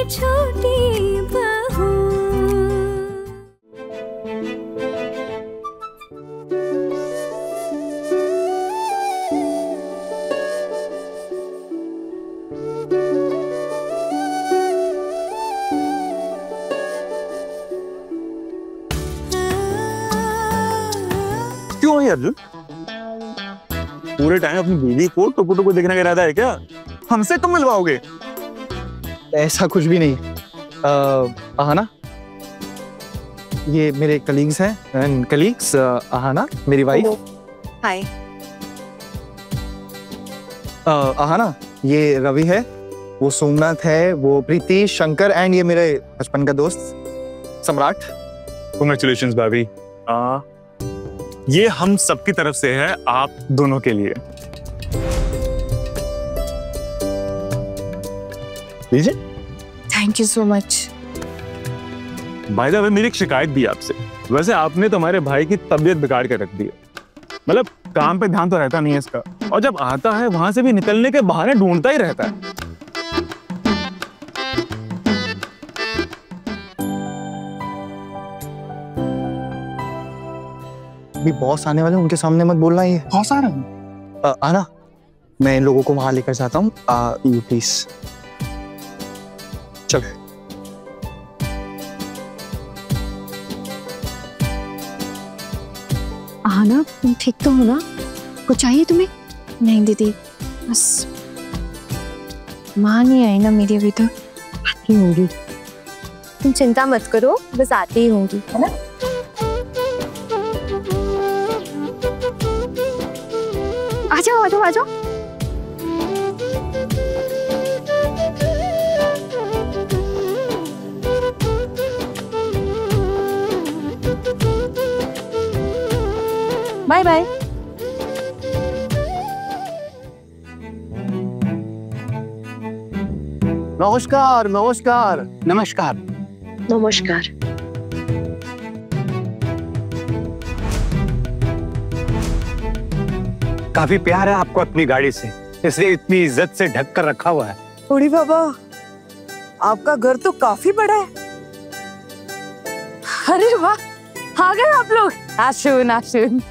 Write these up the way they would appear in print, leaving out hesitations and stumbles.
छोटी बहू। क्यों है अर्जुन? पूरे टाइम अपनी बीवी को टुकु टुकु देखने का इरादा है क्या? हमसे कब मिलवाओगे? ऐसा कुछ भी नहीं। आहाना, ये मेरे कलीग्स हैं एंड कलीग्स। आहाना मेरी वाइफ। हाय। आहाना, ये रवि है, वो सोमनाथ है, वो प्रीति, शंकर एंड ये मेरे बचपन का दोस्त सम्राट। कांग्रेचुलेशंस भाभी। ये हम सबकी तरफ से है आप दोनों के लिए। लीजिए। Thank you so much. By the way मेरी एक शिकायत भी आपसे। वैसे आपने तो हमारे भाई की तबीयत बिगाड़ के रख दी है। मतलब काम पे ध्यान तो रहता नहीं है इसका, और जब आता है वहां से भी निकलने के बहाने ढूंढता ही रहता है। भी बॉस आने वाले, उनके सामने मत बोलना। ये बॉस आ रहा है। आना, मैं इन लोगों को वहां लेकर जाता हूँ। यू प्लीज चल। आना, तुम ठीक तो हो ना? कुछ चाहिए तुम्हें? नहीं दीदी, बस माँ नहीं आई ना मेरी अभी तक। आती होंगी। तुम चिंता मत करो, बस आती ही होंगी, है ना? आ जाओ आ जाओ आ जाओ। Bye bye. नमस्कार नमस्कार नमस्कार नमस्कार। काफी प्यार है आपको अपनी गाड़ी से, इसलिए इतनी इज्जत से ढक कर रखा हुआ है। बूढ़ी बाबा, आपका घर तो काफी बड़ा है। अरे वाह, आ गए आप लोग। आशुन आशुन।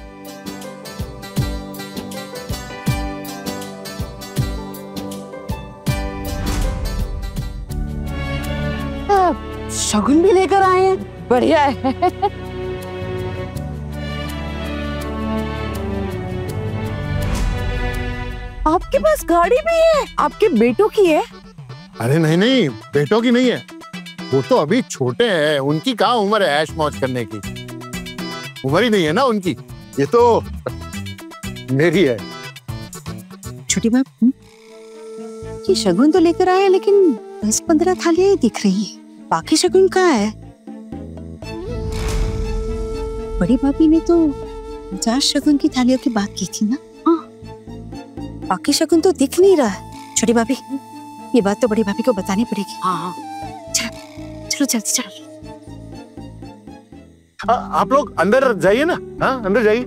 शगुन भी लेकर आए हैं, बढ़िया है। आपके पास गाड़ी भी है? आपके बेटों की है? अरे नहीं नहीं, बेटों की नहीं है, वो तो अभी छोटे हैं, उनकी कहाँ उम्र है ऐश मौज करने की। उम्र ही नहीं है ना उनकी, ये तो मेरी है। छोटी बाप, ये शगुन तो लेकर आए, लेकिन 10-15 थालियां ही दिख रही है। बाकी शगुन कहाँ है? बड़ी भाभी ने तो 50 शगुन की थालियों की बात की थी ना। बाकी शगुन तो दिख नहीं रहा है। छोटी भाभी, ये बात तो बड़ी भाभी को बतानी पड़ेगी। हाँ, चलो जल्दी चलो। आप लोग अंदर जाइए ना। हाँ, अंदर जाइए।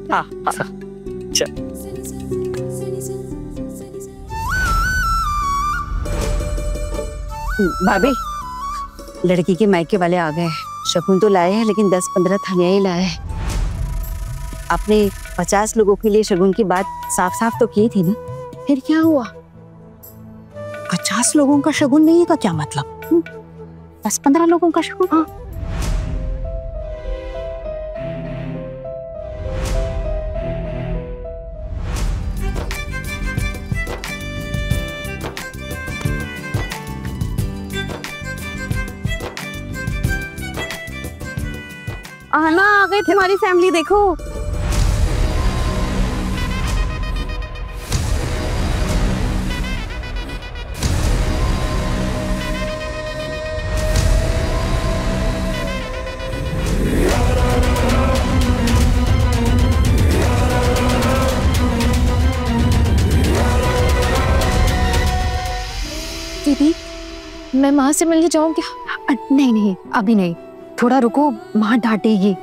भाभी, लड़की के मायके वाले आ गए। शगुन तो लाए हैं, लेकिन 10-15 थालियां ही लाए हैं। आपने 50 लोगों के लिए शगुन की बात साफ साफ तो की थी ना, फिर क्या हुआ? 50 लोगों का शगुन नहीं है का क्या मतलब? 10-15 लोगों का शगुन। हाँ। आना, आ गई तुम्हारी फैमिली, देखो। दीदी, मैं माँ से मिलने जाऊँ क्या? नहीं नहीं, अभी नहीं, थोड़ा रुको, माँ डांटेगी।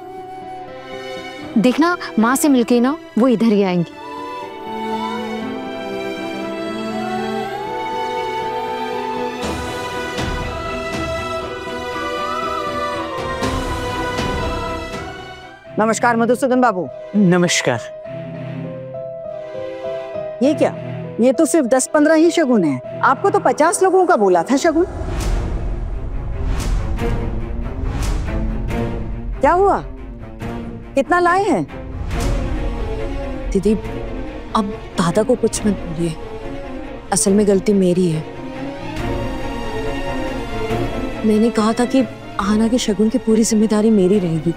देखना, माँ से मिलके ना वो इधर ही आएंगी। नमस्कार मधुसूदन बाबू। नमस्कार। ये क्या, ये तो सिर्फ 10-15 ही शगुन है। आपको तो 50 लोगों का बोला था शगुन। क्या हुआ, कितना लाए हैं? दीदी अब दादा को कुछ मत बोलिए, असल में गलती मेरी है। मैंने कहा था कि आहना के शगुन की पूरी जिम्मेदारी मेरी रहेगी,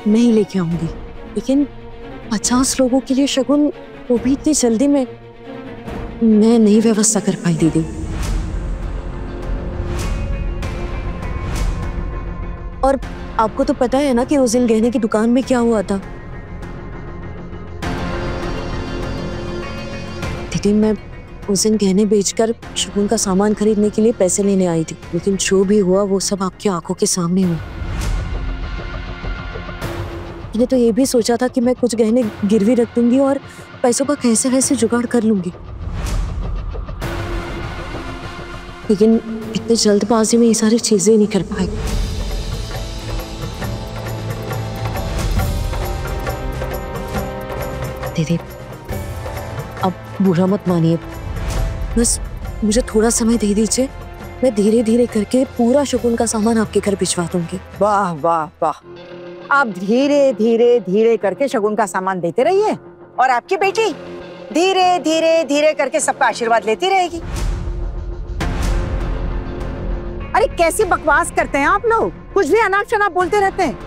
मैं ही लेके आऊंगी, लेकिन 50 लोगों के लिए शगुन, वो भी इतनी जल्दी में मैं नहीं व्यवस्था कर पाई दीदी। और आपको तो पता है ना कि उस दिन गहने की दुकान में क्या हुआ था। दीदी मैं उस दिन गहने बेचकर शगुन का सामान खरीदने के लिए पैसे लेने आई थी, लेकिन जो भी हुआ वो सब आपकी आंखों के सामने हुआ। मैंने तो ये भी सोचा था कि मैं कुछ गहने गिरवी रख दूंगी और पैसों का कैसे कैसे जुगाड़ कर लूंगी, लेकिन इतने जल्दबाजी में ये सारी चीजें नहीं कर पाई। दीदी अब बुरा मत मानिए, बस मुझे थोड़ा समय दे दीजिए, मैं धीरे धीरे करके पूरा शगुन का सामान आपके घर भिजवा दूंगी। वाह वाह वाह, आप धीरे धीरे धीरे करके शगुन का सामान देते रहिए और आपकी बेटी धीरे धीरे धीरे करके सबका आशीर्वाद लेती रहेगी। अरे कैसी बकवास करते हैं आप लोग, कुछ भी अनाप शनाप बोलते रहते हैं।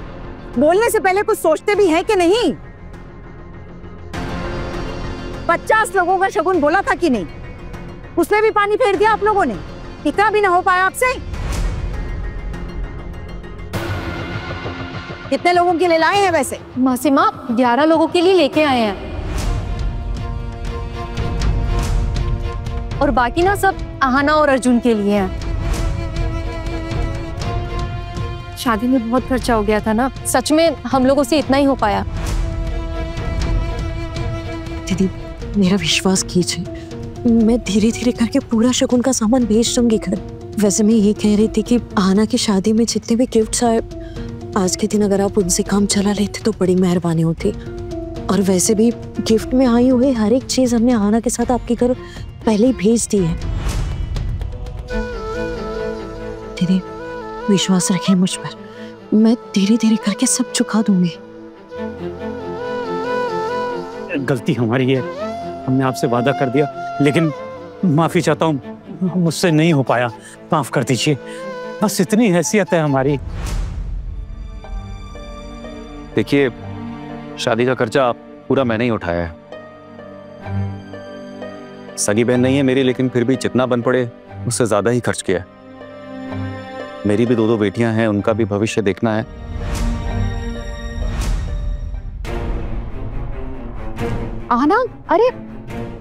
बोलने से पहले कुछ सोचते भी हैं कि नहीं? 50 लोगों का शगुन बोला था कि नहीं, उसमें भी पानी फेर दिया आप लोगों ने। इतना भी ना हो पाया आपसे? कितने लोगों के लिए लाए हैं वैसे? मासी माँ 11 लोगों के लिए लेके आए हैं, और बाकी ना सब आहना और अर्जुन के लिए हैं। शादी में बहुत खर्चा हो गया था ना, सच में हम लोगों से इतना ही हो पाया। दीदी मेरा विश्वास कीजिए, मैं धीरे धीरे करके पूरा शगुन का सामान भेज दूंगी घर। वैसे मैं ये कह रही थी कि आहना की शादी में जितने भी गिफ्ट्स आए, आज के दिन अगर आप उनसे काम चला लेते तो बड़ी मेहरबानी होती। और वैसे भी गिफ्ट में आई हुई हर एक चीज हमने आहना के साथ आपके घर पहले ही भेज दी है। दीदी विश्वास रखें मुझ पर, मैं धीरे धीरे करके सब चुका दूंगी। गलती हमारी है, हमने आपसे वादा कर दिया, लेकिन माफी चाहता हूँ, मुझसे नहीं हो पाया, माफ कर दीजिए। बस इतनी हैसियत है हमारी। देखिए शादी का खर्चा पूरा मैंने ही उठाया है। सगी बहन नहीं है मेरी, लेकिन फिर भी जितना बन पड़े उससे ज्यादा ही खर्च किया है। मेरी भी 2 बेटियां हैं, उनका भी भविष्य देखना है। आहना, अरे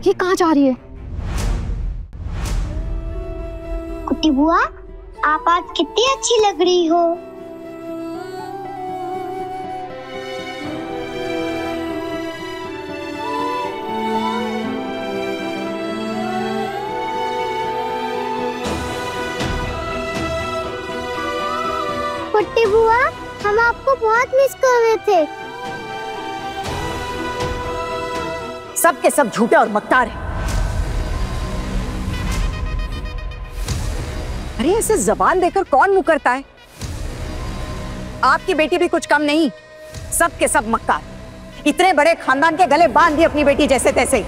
ये कहाँ जा रही है? कुट्टी बुआ, आप आज कितनी अच्छी लग रही हो। कुट्टी बुआ, हम आपको बहुत मिस कर रहे थे। सब के सब झूठे और मक्कार हैं। अरे ऐसे जबान देकर कौन मुकरता है? आपकी बेटी भी कुछ कम नहीं, सब के सब मक्कार। इतने बड़े खानदान के गले बांध दिए अपनी बेटी जैसे तैसे।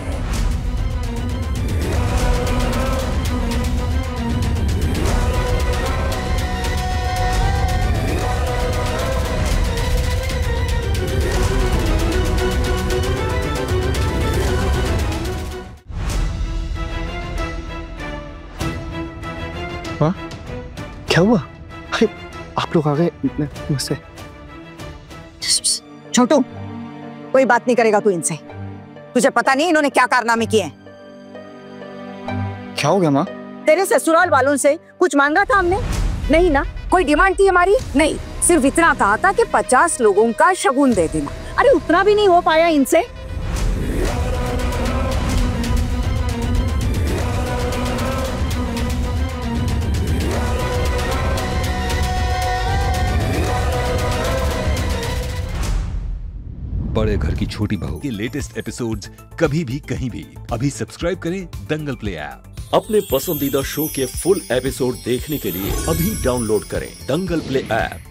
क्या हुआ? अरे आप लोग आ गए मुझसे। छोटू, कोई बात नहीं करेगा तू इनसे। तुझे पता नहीं इन्होंने क्या कारनामे किए हैं। क्या हो गया माँ? तेरे ससुराल वालों से कुछ मांगा था हमने? नहीं ना। कोई डिमांड थी हमारी? नहीं। सिर्फ इतना कहा था कि 50 लोगों का शगुन दे देना। अरे उतना भी नहीं हो पाया इनसे। बड़े घर की छोटी बहू के लेटेस्ट एपिसोड्स कभी भी कहीं भी अभी सब्सक्राइब करें दंगल प्ले ऐप। अपने पसंदीदा शो के फुल एपिसोड देखने के लिए अभी डाउनलोड करें दंगल प्ले ऐप।